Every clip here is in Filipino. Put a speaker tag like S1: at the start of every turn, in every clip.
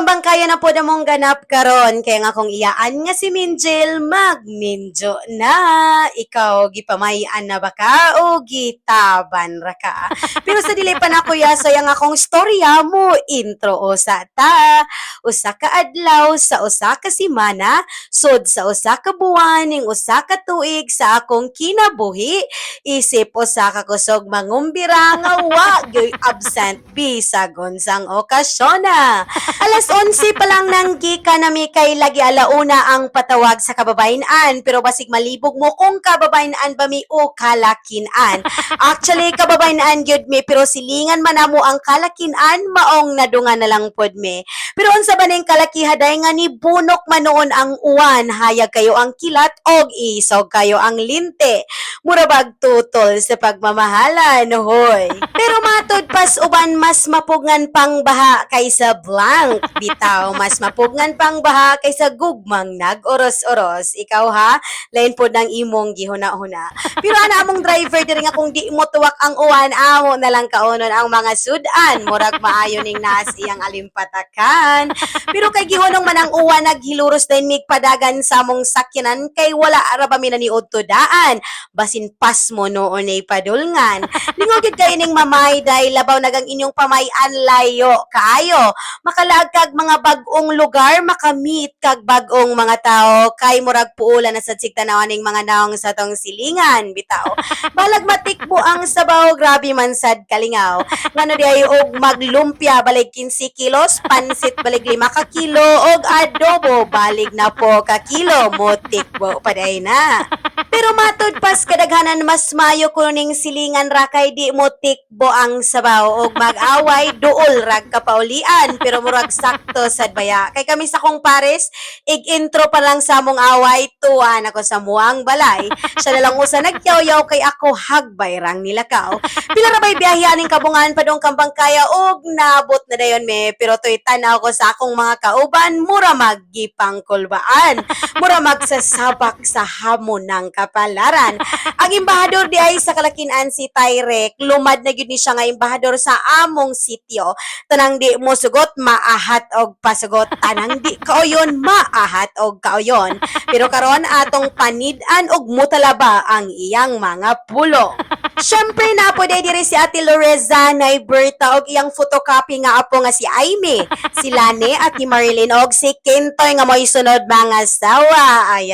S1: kambang kaya na po na mong ganap karon kaya nga kung iyaan nga si Minjil magminjo na ikaw gipamayan na ba ka o gitaban ra ka. Pero sa dili pa na kuya sayang akong storya mo intro o sa ta usa ka adlaw sa usa ka semana sud sa usa ka buwan ning usa ka tuig sa akong kinabuhi isip usa ka kusog mangumbira nga wa gyoy absent bisag unsang okasyon na. Alas 11 pa lang nang gika nami kay lagi alauna ang patawag sa kababayan pero basig malibog mo kung kababayan ba mi o kalakinan. Actually kababayan gyud mi pero silingan man namo ang kalakinan maong nadungan na lang pod mi. Pero unsa ba ning kalakihaday nga ni bunok man noon ang uwan hayag kayo ang kilat og isog kayo ang linte. Mura bag tutol sa pagmamahalan hoy. Pero matod pas uban mas mapugngan pang baha kaysa blank bitaw mas mapugngan pang baha kaysa gugmang nag-oros-oros. Ikaw ha, lain pod ng imong gihuna-huna. Pero ana among driver diri nga kung di mo tuwak ang uwan amo na lang kaunon ang mga sudan murag maayo ning nas iyang alimpatakan. Pero kay gihunong man ang uwan naghiluros din mig padagan sa among sakyanan kay wala ra ba mi naniud to daan. Basin pas mo noon ay padulngan. Lingaw gid kay ining mamay dahil labaw nagang inyong pamayan layo kaayo. Makalaag kag mga bag-ong lugar, makamit kag bag-ong mga tao kay murag puulan na sa tanawan ning mga naong sa tong silingan bitaw. Balag matikbo ang sabaw, grabe man sad kalingaw. Ngano di ay og maglumpia balig 15 kilos, pansit balig 5 ka kilo og adobo balig na po ka kilo mo tikbo paday na. Pero matod pas kadaghanan mas mayo kuning silingan ra kay di mo tikbo ang sabaw og mag-away duol rag kapaulian pero murag sakto sad baya. Kay kami sa kong pares ig-intro pa lang sa among away tuwa ako sa muang balay. Siya na lang usa nagyaw-yaw kay ako hagbay rang nilakaw. Pila ra bay biyahe aning kabungan padong kambang kaya og nabot na dayon me pero toy tanaw ko sa akong mga kauban mura maggipang kulbaan. Mura magsasabak sa hamon ng kapalaran. Ang imbahador di ay sa Kalakinan si Tyrek, lumad na gyud ni siya nga imbahador sa among sityo. Tanang di mo sugot maahat og pasugot, tanang di kaoyon maahat og kaoyon. Pero karon atong panid-an og mutalaba ang iyang mga pulo. Syempre na po diri si Ate Loreza na Berta og iyang photocopy nga apo nga si Aimee, si Lane at ni Marilyn og si Kintoy nga mo'y sunod mga sawa. Ay.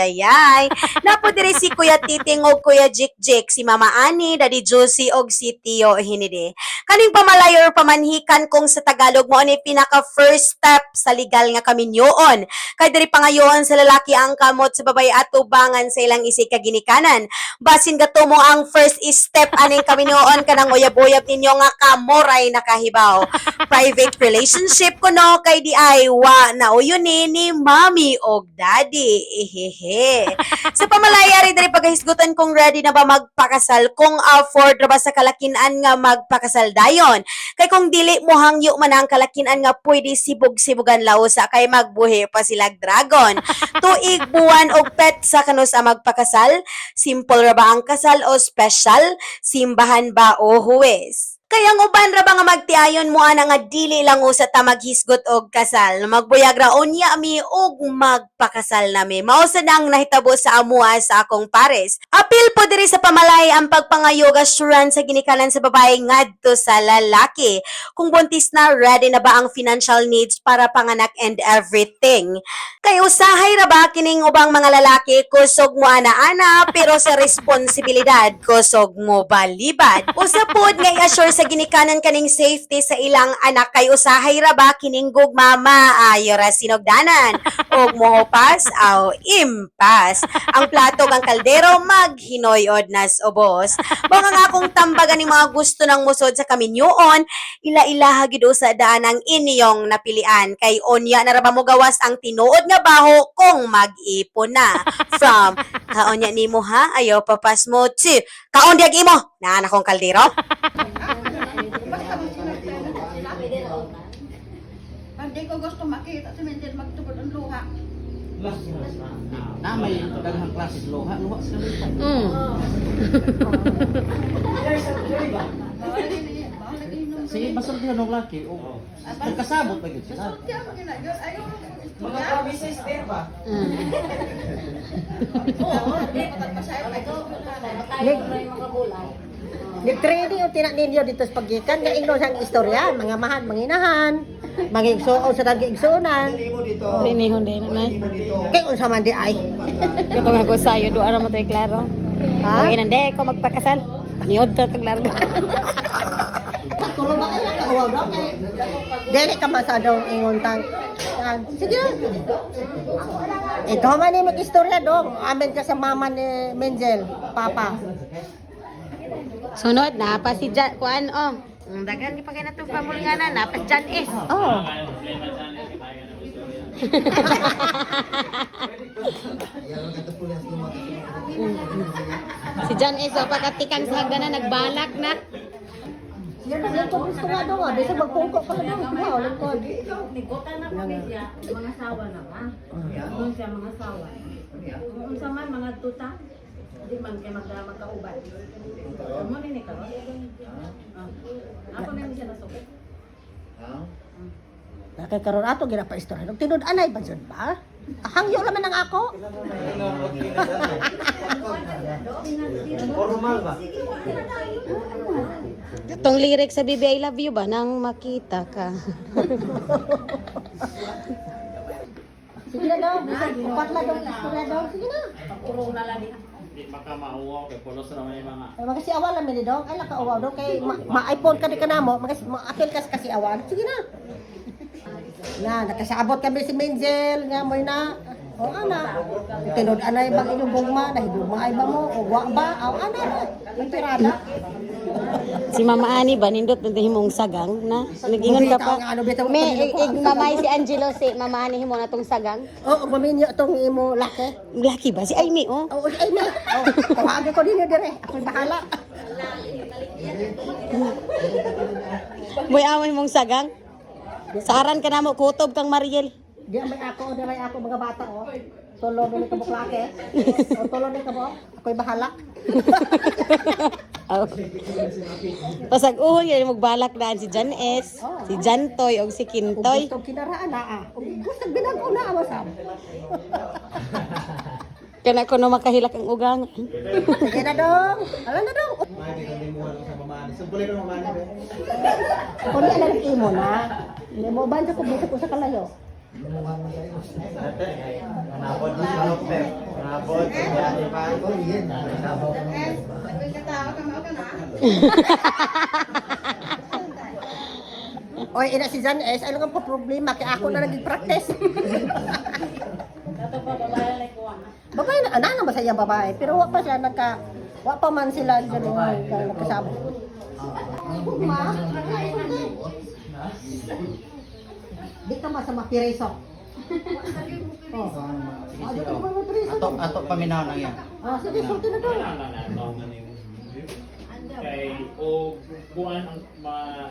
S1: Napo diri si Kuya Titing og Kuya Jik, si Mama Ani, Daddy Josie og si Tio Hinide. Kaning pamalayor pamanhikan kung sa Tagalog mo ni pinaka first step sa legal nga kaminyoon. Kay diri pangayoon sa lalaki ang kamot sa babae at tubangan sa ilang isig kaginikanan. Basin gato mo ang first step aning kaminyoon kanang uyab-uyab ninyo nga kamoray nakahibaw. Private relationship kuno kay di ay wa na uyunin ni mommy og daddy. Ehehe. Sa pamalaya rin diri paghisgutan kung ready na ba magpakasal, kung afford ra ba sa Kalakinan nga magpakasal dayon. Kay kung dili mo hangyo man ang Kalakinan nga pwede sibog-sibugan lausa kay magbuhi pa sila dragon. Tuig, buwan og pet sa kanus ang magpakasal, simple ra ba ang kasal o special? Simbahan ba o huwes? Kaya ang uban ra ba nga magtiayon mo ana nga dili lang usa ta maghisgot og kasal. Magbuyag ra unya mi og magpakasal nami. Mao sad ang nahitabo sa amua sa akong pares. Apil po diri sa pamalay ang pagpangayo assurance sa ginikanan sa babae ngadto sa lalaki. Kung buntis na, ready na ba ang financial needs para panganak and everything? Kay usahay ra ba kining ubang mga lalaki kusog mo ana-ana pero sa responsibilidad kusog mo balibad. Usa pod nga i-assure sa ginikanan kaning safety sa ilang anak kay usahay ra ba kining gugmama ayo ra sinogdanan og mohopas aw impas ang plato ang kaldero maghinoy-od nas ubos mga nga akong tambagan ni mga gusto ng musod sa kaminyoon ila-ilaha gid sa daan ang inyong napilian kay onya na ra ba mo gawas ang tinuod nga baho kung mag-ipon na from kaonya nimo ha ayo papas mo chi kaon diag imo na akong kaldero.
S2: Hindi ko gusto makita si Minjil magtubod ang luha.
S3: Na may daghang klase luha sa lupa.
S2: Bawal inom
S3: Sige, masultihan ng laki. O, nagkasabot na yun sila.
S2: Sulti ako ginagyo. Ayaw mo kung
S4: Mga
S2: istorya.
S4: promises, pero ba?
S2: Oo, hindi ko tagpasaya pa ito.
S5: Nag-training yung tinak ninyo dito sa paggikan nga ingno sang istorya, mga mahan, manginahan, mga igsuon sa tagi igsuonan.
S4: Hindi mo dito.
S6: Rinihon din na.
S4: Hindi mo dito.
S5: Kay unsa man di ay.
S6: Ito nga ko sa'yo, doon mo ito klaro.
S5: Ha?
S6: Kung inande ko magpakasal. Niod to klaro.
S5: Tulo ba ay nakauwaw daw kay dili ka masadong ingon tang. Yan. Sige. Ito man ni mag-istorya dong. Amen ka sa mama ni Menzel, papa.
S6: Sunod na pa si Jan, kuan oh. Ang dagan di pa kay natong pamulinganan na pa si Jan S.
S5: Oh.
S6: Si Jan S oh, pagkatikan sa hagdanan nagbalak na.
S5: Yan ang lingkod gusto nga daw. Bisa magpungko pa na daw. Wow, lingkod.
S7: Nigutan na kami siya, mga sawa na ba? Doon siya mga sawa. Kung sa man, mga tuta, di man kayo magkauban. Mo ni ni karon. Ako na siya nasukit.
S5: Nakakaroon ato ginapa istorya. Nung tinud anay ba dyan ba? Hangyo naman ang ako.
S4: Formal ba?
S6: Itong lyrics sa Baby I Love You ba nang makita ka.
S5: Sige na daw. Upat na daw. Istorya daw. Sige na.
S7: Puro na lang din.
S8: Di makamauwaw kay pulos na may mga
S5: Ay, magkasi awal namin ni Dong. Ay, lakauwaw daw. Kay ma-iPhone ka di ka na mo. Ma-apil kasi awal. Sige na. Na, nakasabot kami si Menzel. Nga mo na. O, ana. Tinod anay bang inubong nahidugma ay ba mo? O, wa ba? O, ana. Yung pirada.
S6: Si Mama Ani ba nindot na himong sagang na nagingon ka pa.
S5: Ano, bitaw,
S6: May
S5: kanino ko, ang
S6: mamay si Angelo si Mama Ani himo na tong sagang.
S5: Oo, maminyo itong imo laki.
S6: Laki ba si Aimee oh?
S5: Oo, ay na. Tawagin ko din dire. Ako'y bahala.
S6: Moy awon mong sagang. Saran ka na mo kutob kang Mariel.
S5: Di may ako mga bata oh. Tulo ni kabuk laki. O tulo ni kabuk. Ako'y bahala.
S6: Oh. Pasag uhon yun magbalak daan si Jan S, si Jan Toy o si Kintoy.
S5: Gusto kinaraan na ah. Gusto binago na awasam.
S6: Kana ko no makahilak ang ugang.
S5: Sige na dong. Alam na dong.
S4: May kalimuhan ko sa mamani. Sumpulin ko mamani.
S5: Ako ni alam imo na. Hindi mo bansa ko bisa ko sa kalayo.
S4: Nanabot mo sa dokter. Nanabot. Yan, pa. Nanabot.
S2: May katawa ka mga ka na.
S5: Oy, ina si Jan S, ano nga po problema kay ako na naging-practice.
S7: Kato pa babae na kuha na.
S5: Babae na, anak na ba sa iyang babae? Pero wa pa siya wa pa man sila dyan nagkasabot. Ma, di ka masama pireso. Oh. Ah, di ka masama pireso.
S3: Ato paminaw na yan.
S5: Ah, sige, sulti na daw.
S8: kay o kuan ang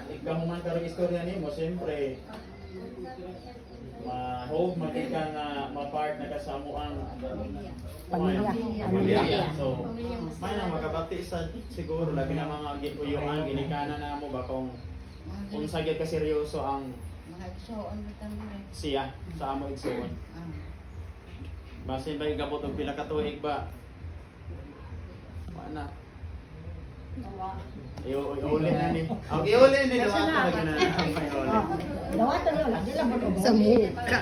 S8: ikahuman karong istorya nimo siyempre hope makita nga ma-part na kasamo ang pamilya. So, may nang makabati sa siguro labi na mga gipuyuan ginikana na mo ba kung sa gyud ka seryoso ang siya sa amo igsuon. Basin ba igabot og pila ka tuig ba? Wala. Iuli na ni. Okay, iuli ni daw ako na gina.
S5: Dawato niyo lang, di lang mo.
S6: Sa muka.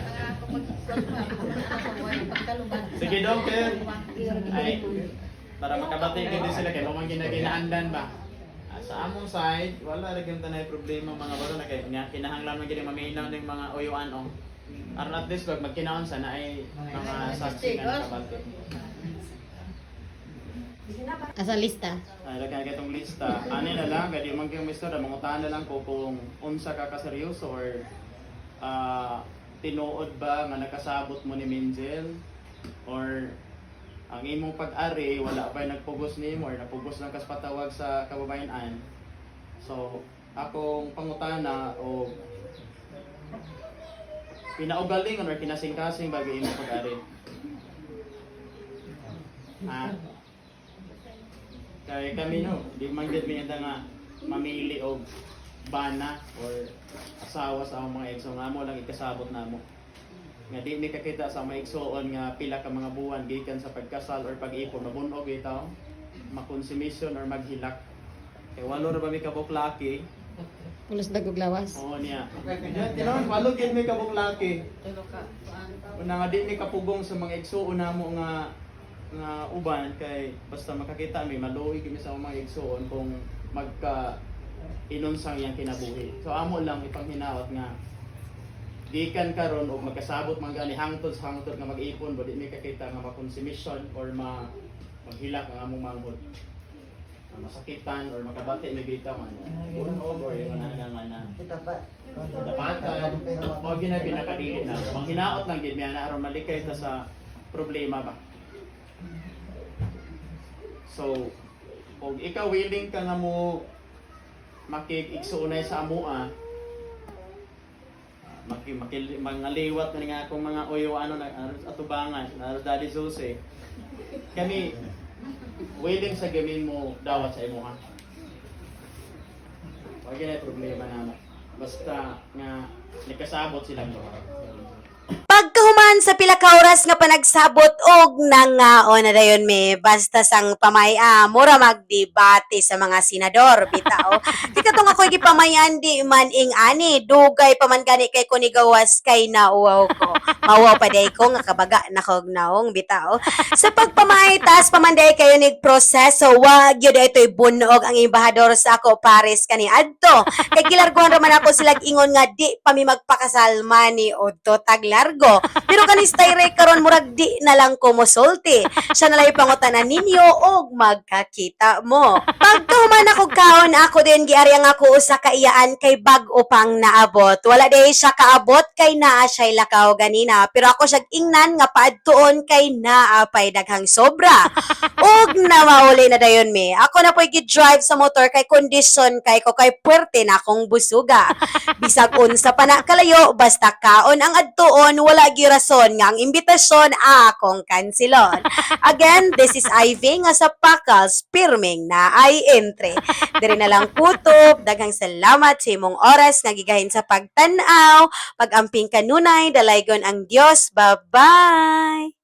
S8: Sige, doctor. Ay, para makabati ka din sila kay pamangkin na ginaandan ba? Sa among side, wala ra gyud tanay problema mga baro na kay kinahanglan man gyud maminaw ning mga uyuan oh. Aron at least pag magkinaon sana ay mga saksi nga nakabati.
S6: Asa lista.
S8: Ay lagyan ka itong lista. Ano na lang, kaya man kayong mister, mangutaan na lang ko kung unsa ka kaseryoso or tinuod ba nga nakasabot mo ni Menzel or ang imong pag-ari wala pa nagpugos nimo or napugos lang kas patawag sa kababayan-an. So, akong pangutana o pinaugalingon or kinasing-kasing bagay imong pag-ari. Ha? Kaya kami no, di man gid minta nga mamili og bana or asawa sa among mga igsoon nga mo lang ikasabot namo. Nga di ni kakita sa mga igsoon nga pila ka mga buwan gikan sa pagkasal or pag-ipon mabunog bitaw, makonsumisyon or maghilak. Kay walo ra ba mi kabuklaki?
S6: Pulos daguglawas.
S8: Oo niya. Tinawag walo gid mi kabuklaki. Una nga di ni kapugong sa mga igsoon namo nga uban kay basta makakita mi maluoy kami sa mga igsoon kung magka inunsang iyang kinabuhi. So amo lang ipanghinaot nga gikan karon og magkasabot man gani hangtod sa hangtod nga mag-ipon bo di mi kakita nga makonsumisyon or maghilak ang among manghod. Masakitan or makabati mi bitaw man. Bunog or yung na dapatan. O ginabi nakadili na. Manghinaot lang gid mi ana aron malikay ta sa problema ba. So, kung ikaw willing ka nga mo makikigsuunay sa amoa, mangaliwat na nga akong mga oyo atubangan, na Daddy Jose, kami willing sa gamin mo dawat sa imo ha. Wag na problema na basta nga nakasabot silang duha.
S1: Pagkahuman sa pila ka oras nga panagsabot og nangaon na dayon me basta sang pamaya mura magdebate sa mga senador bitaw. Di katong ako gipamayan di man ing ani dugay pa man gani kay kunigawas kay nauwaw ko. Mawaw pa day ko nga kabaga na kog naong bitaw. Sa pagpamay tas pamanday kayo nig proseso wag gyud itoy bunog ang embahador sa ako Paris kani adto. Kay gilarguhan ra man ako sila ingon nga di pa mi magpakasal mani odto taglargo. Pero kanis tayre karon murag di na lang ko mosulti. Siya na lang ipangutanan ninyo og magkakita mo. Pagtuman ako kaon ako din giari ang ako usa ka iyaan kay bag-o pang naabot. Wala day siya kaabot kay naa siya lakaw ganina. Pero ako siya ingnan nga paadtuon kay naapay daghang sobra. Og namauli na dayon me. Ako na po'y gi-drive sa motor kay kondisyon kay ko kay puwerte na akong busuga. Bisag unsa pa na kalayo basta kaon ang adtuon wala gyud rason nga ang imbitasyon akong kansilon. Again, this is Ivy nga sa Pakals pirming na ay entre. Diri na lang kutob, daghang salamat sa imong oras nga gigahin sa pagtan-aw, pag-amping kanunay, dalaygon ang Dios. Bye-bye.